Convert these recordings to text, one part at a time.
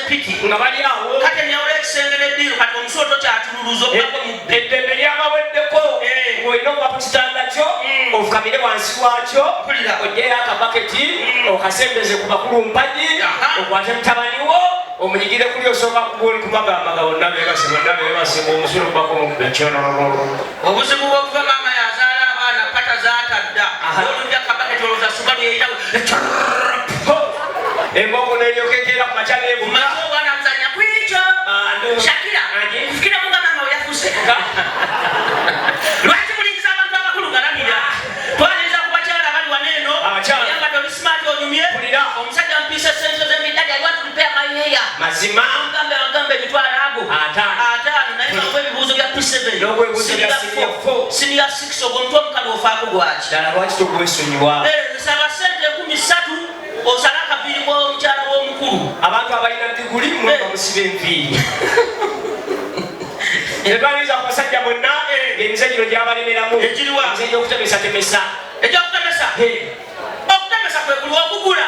piti nga bali awo kati nyawula ekisengere eddiiro kati omusoto kyatululuza okubako mu eddembe lyabaweddeko ng'olina okuba ku kitanda kyo ofukamire wansi wakyo ojjeyo akabaketi okasembeze ku bakulumpagi okwate mutabaniwo omunyigire kuli osooka kumagamaga bonna bebase omusulo kubako mukyonolololo obuzibu bwokuva maama yazaala abaana pata zatadda olulya akabaketi olwoza sugalu yeyitawo emboko neryokekeera ku maca nebuma omwana muzanya kwikyo shakira fikira mugamba oyafuse lwaki mulingiza abantu abakulu galamira twaniriza ku bakyala abali waneeno yambadde olisimaati onyumye omusajja mpiisa sente z'emidali aliwa tulipeya mayeya mazima agambe emitwalo ago ataano naye ngakuba ebibuuzo bya P7 siniya 6 ogwo omutwe omukalu ofaako gwaki ddala lwaki togwesonyiwa saba sente 13 osala akabiri bw'omukyala w'omukulu abantu abalina diguli mubamusiba enviiri ebaliza ku basajja bonna emizanyiro gyabalemeramu emizanyo okutemesatemesa ekyokutemesa okutemesa kwe kuli okugula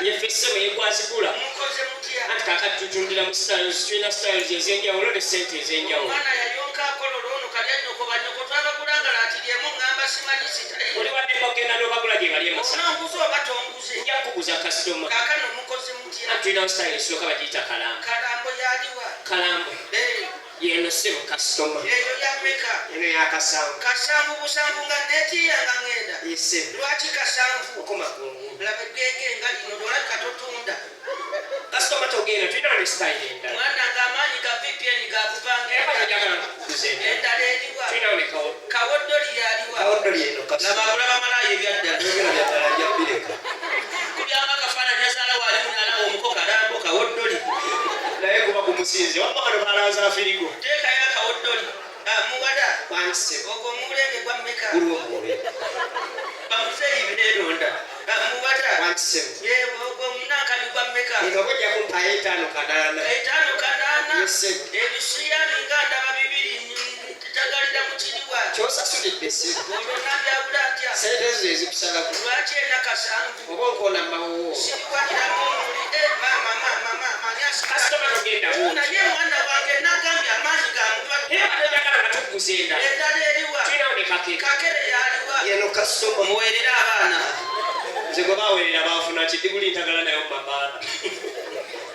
yefesebo yekwazigula anti kakati tutundira mu styles tulina styles ez'enjawulo ne sente ez'enjawulo oli wadde mogenda n'obagula gye bali nja kukuguza kasitoma anti tulinawo style esooka bagiyita kalambo yeno sebo kasitoma eno yakasanvu busanvu nga netiyanga ngenda yesebo lwaki kasanvu okomakungu labegege nga lino dolabika totunda kasitoma togenda tulina ne style endala mwana ng'amaanyi ga VPN endala eriwa tulinawo ne kawoddoli yaliwa laba kulaba malaayo ebyaddala kubyanga kafaananyi azaala waali munalawo omuko kalambo kawoddoli naye kuba kumusinze wamano balaza firigo teekayo akawoddoli muwada ogwo omulenge gwa mmeka bamuzeeyi beeronda muwada ogwo omunankani gwa mmeka ojja kumpa 5 kanaana ebisuyani nga ndaba 2 tagalira mu kiriwa kyosasulidde si olwonna byawula ntya sente ezo ezikusalaku lwaki ena kasanvu oba onkoona mawowo sirikwatiramu omuli kasitoma togenda naye mwana wange nagambye amaanyi gamubaayagala nga tukuzenda endala eriwa tulinawo ne kakere yaliwa yeno kasitoma muweerera abaana nze gwe baweerera baafuna kidiguli ntagala nayo mu mabaana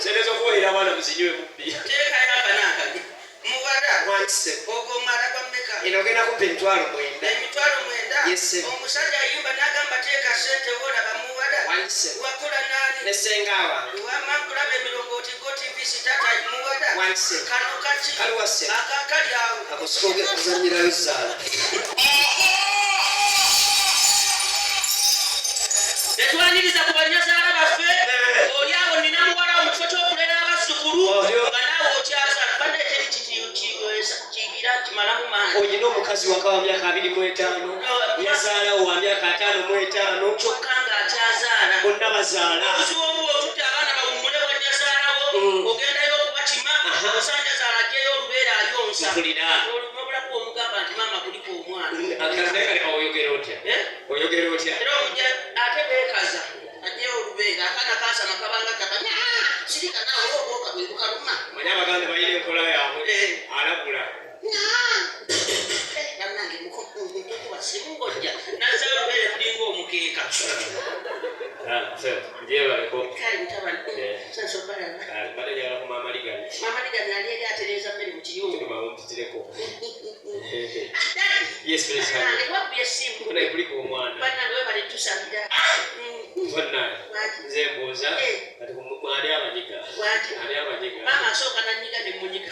sente z'okuweerera abaana muzinywe bubbi teekayo akanaakage muwada ogwo omwala gwa mmeka eno ogenda kumpa emitwalo 9 omusajja ayimba n'agamba teeka sente woolaba muwada wakola naani nesenga wange wamakulaba emirongooti go TV sitata muwada kano kaki akakali awo akusikoge kuzanyirayo zaala tetwaniriza ku banyazaala baffe oli awo nina muwala mu kifo ky'okulera abazzukulu nga naawe okyaza badde kigira kimalamu maanyi olina omukazi waka wa myaka 25 yazaalawo wa myaka 55 kyokka ng'akyazaala bonna bazaala obuzibu obuba otutte abaana bawummule bwanyazaalawo ogendayo okubakima osanja zaala ajjeyo olubeera ayonsa nobulaku omugamba nti maama kuliko omwana oyogera otya era omujja ate beekaza ajjeyo olubeera akaana kansama kabanga kabanya sirika naawe obwoka bwe bukaluma manya abaganda balina enkola yaabwe alabula bannange mukuba simungojja nazzayo olubeere lulinga omukeeka kale mutabani sensobalaba maama ligani ali eri atereeza mmere mu kiyungu nange twakubye essimu bannange webale tusalira nze mbuuza ani abanyiga maama asooka nanyiga ne munyiga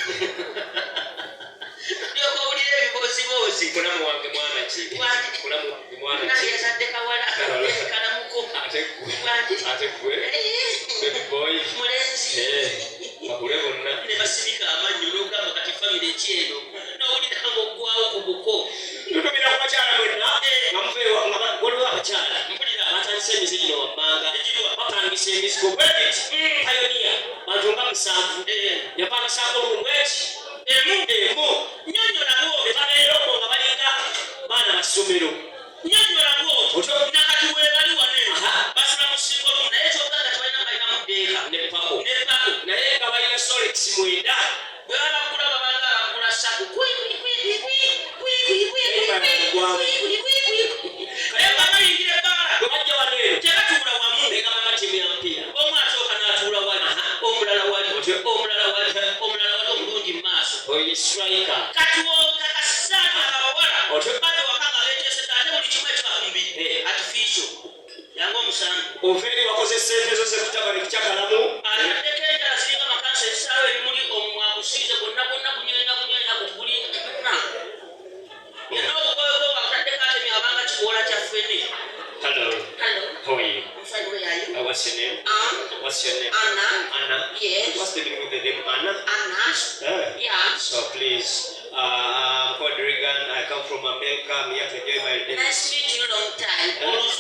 ndyoka owulira ebiboozibozi mulamu wange mwana ki nange yazadde kawala kalamuko ate gwe babyboy mulenzi bakule bonna ne basirika amannyo n'ogamba kati famire ekyeno n'owulira ng'oggwawo ku buko tutumira ku bakyala mwenna nga muveewa waliwo abakyala batandise emizigino wabbanga bapangisa emizigo bwebiti payoniya bantu nga musanvu yapanga sako mulweki emu nyonyolabo bebabeerako nga balinga baana basomero nyonyolabo nakati webali wane basula musingo lumu naye kyokaka tebalina balinamu ddeeka nepako naye nga balina solex mwenda bwe babagula babanga bagula saku naye babayingira ebbaala bwe bajja waneeno tebatuula wamu egabanga timu ya mpiira omu asooka n'atuula wali omulala wali omulungi mu maaso oyo striker kati wokakasizaani abawala bali wakanga beeteeseka ate buli kimu ekibakumbiri artificial yange omusango oveeri wakoze sente zo zekutabali kukyakalamu ataddeko enjala ziringa makansa ebisaawa ebimuli omwakusiize gonna kunyonya kutuguli yenna obukoyoko bwakutaddeko atemi abanga kikuwola kya ffene. Hello. How are you? I'm fine. Where are you? What's your name? What's your name? Anna. Yes. What's the meaning of the name Anna? Anna. Yeah. So please, I'm called Regan. I come from America. I'm here to enjoy my day. Nice to meet you. Long time. Nice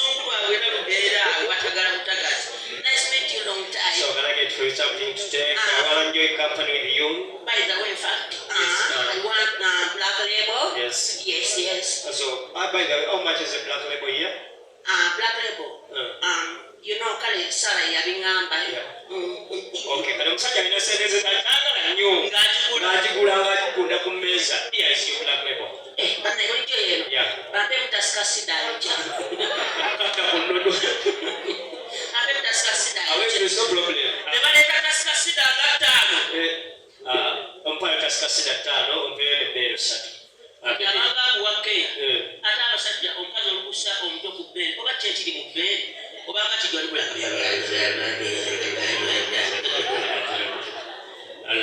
to meet you. Long time. So can I get you something to take? I want to enjoy company with you. By the way, in fact, I want Black Label. Yes. So, by the way, how much is the Black Label here? Black Label. You know, kale sala ya bingamba. Okay, kale musajja alina sente ze tatagala nnyo. Ng'agigula ku mmeeza. Here is your Black Label. Bana bulijjo eno. Bampe mutasika sida ajja. Kaka kunodo. Bampe mutasika sida ajja. There is no problem. Ne baleeta tasika sida nga ttaano. Ompaya tasika sida ttaano, ompeyo n'ebbeero ssatu. Yabanga abuwakeya. Ate abasajja omukazi olukusa omutwe ku bbeere. Oba ki ekiri mu bbeere? Obanga kijoli bulaka. I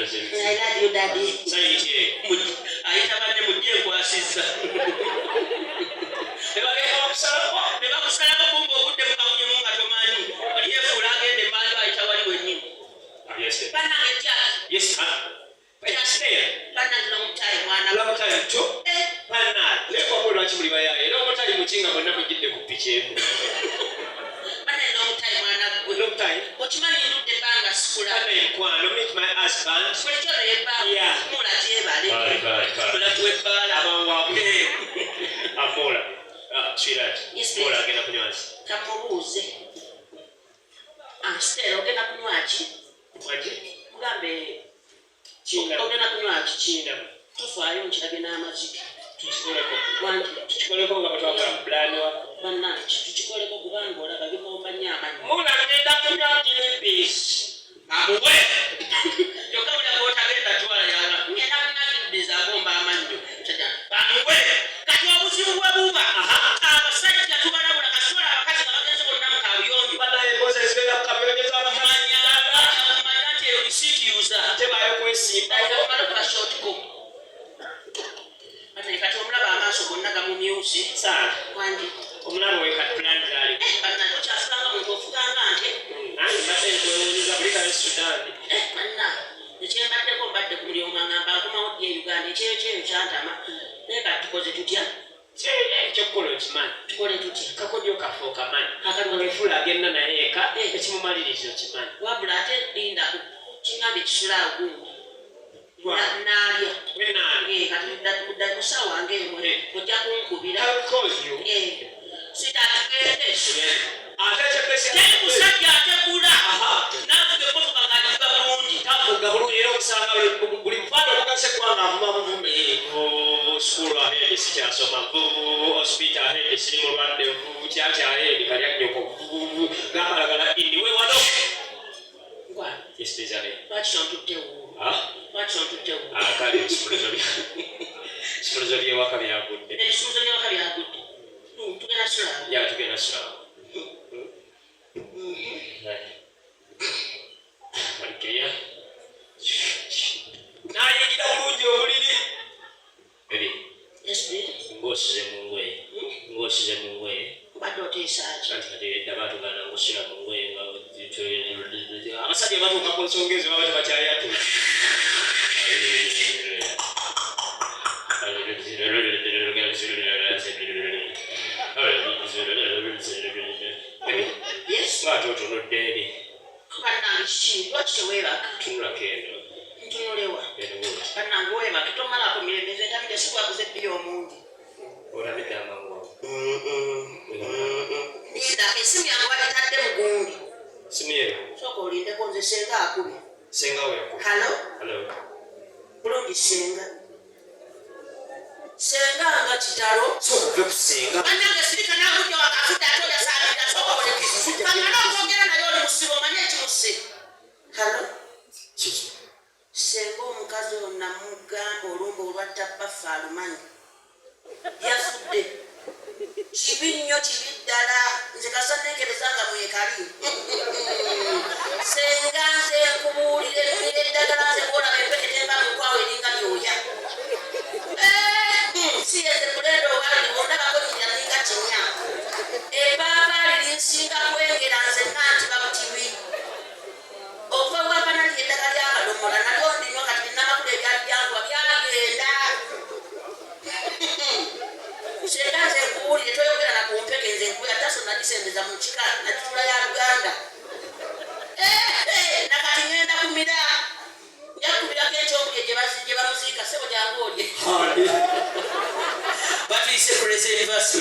love you, Daddy. Ayita banne mujje nkwasizza. Ne bakusalako kumba obudde mukawunyemu nga tomanyi. Oli yeefuula agende emmanju ayita wali wennyini. Bannange Jack. Bannange long time mwana. Long time too? Bannange. Leeko mwe lwaki muli bayaaye. Era omutali mukinga bonna mujjidde ku ppiki emu. Long time. Okimanyi ndudde ebbanga sikula. Enkwano, meet my husband. Bulijjo ebbanga. Yeah. Mula gyebale. Mulaku w'ebbaala. Amangu Amola. Sweetheart. Yes, Mola agenda kunywa ki? Kamubuuze. Stella ogenda kunywa ki? Mugambe ogenda kunywa ki? Kindamu. Tofaayo nkirage n'amazike. Tukikoleko nga batwakala mu bulaani wako. Bannange tukikoleko kubanga olaba bikomba nnyo amanyi. Muna ngenda kunywa gilibisi. Amuwe. Kyokka buli ag'otagenda twala yala. Ngenda kunywa gilibisi agomba amannyo. Amuwe. Kati obuzibu bwe buba. Abasajja tubalabula kasitula abakazi nga bagenze bonna mu kaabuyonjo. Banaye empoza ezibeera mu kaabuyonjo z'abamanya nti eyo risiiti yuza. Ate baayo kwesimba. Kumala kuba shotiko. Kati omulaba amaaso gonna gamumyusi. Wangi. Omulaba we kati pulani zaali. Banna tokyafuganga muntu ofuganga nte. Nange mbadde nkwewuuliza buli kale Sudaani. Banna ekyembaddeko mbadde ku buli omu angamba nkomawo ddi e Uganda ekyeyo kyantama. Naye kati tukoze tutya? Ekyokukola okimanyi. Tukole tutya? Kakodyo kafe okamanyi. Akawefuula agenda naye eka ekimumaliriza okimanyi. Wabula ate lindako kiŋŋambye kisula awo gundi. Naalya. Kati mudda kusawa wange emwe ojja kunkubira. Sitatugende. Teri musajja ategula. Naavuga emmotoka ng'agivuga bulungi. Tavuga bulungi era okusanga buli mufaano omugase kubanga avuma buvume. School ahead sikyasoma. Hospital ahead siri mulwadde. Kyakya ahead kalya nnyoko. Gamalagala indi we wano. Yes, please, ahead. Lwaki tontutte wuulu? Lwaki tontutte wuulu? Kale ebisumuluzo by'ewaka byagudde. Ebisumuluzo by'ewaka byagudde. Tugenda sulaamu? Ya, tugenda sulaamu. Walikiriya? Nayingira bulungi obuliri. Baby. Yes, baby. Ng'osize mu ngoye. Mbadde oteesaaki? Kati eddaba tugana ng'osira mu ngoye nga abasajja batuuka ku nsonga ezo baba tebakyayatu. Yes. Ng'ate otunudde eri. Kanange ki lwaki teweebaka ntunulewa kanange weebaka tomalako mirembe ntamide sikwaguze bbiri omungi ndaka esimu yange wagitadde mugundi soka olindeko nze senga akubye halo bulungi senga nga kitalo anange sirika nagudde wakafudde ate oyasaabira sokaolekana okwogera naye oli musibo omanye ekimuse halo senga omukazi ono namugamba olumba olwatta baffe alumanyi yafudde kibi nnyo kibi ddala nze kasanengereza nga mwekali senga nze nkubuulire nnira eddagala nze kuolaba empeketemba munkwawo eringa lyoya siyeze kulenda owali ondabako nyaninga kinya epaapa lirinsinga kwengera nze nanti babutibi okuva bwampanali eddagala lyakadomola nalyo ndinywa kati namakulu ebyali byankuba byagenda senga nze nkuwulire toyogera na kumpeke nze nkuya taso nagisembeza mu kika nakitula ya Luganda nakati ngenda kumira njakubirako ekyobulye gye bamuziika sebo jangu olye batuyise ku reservation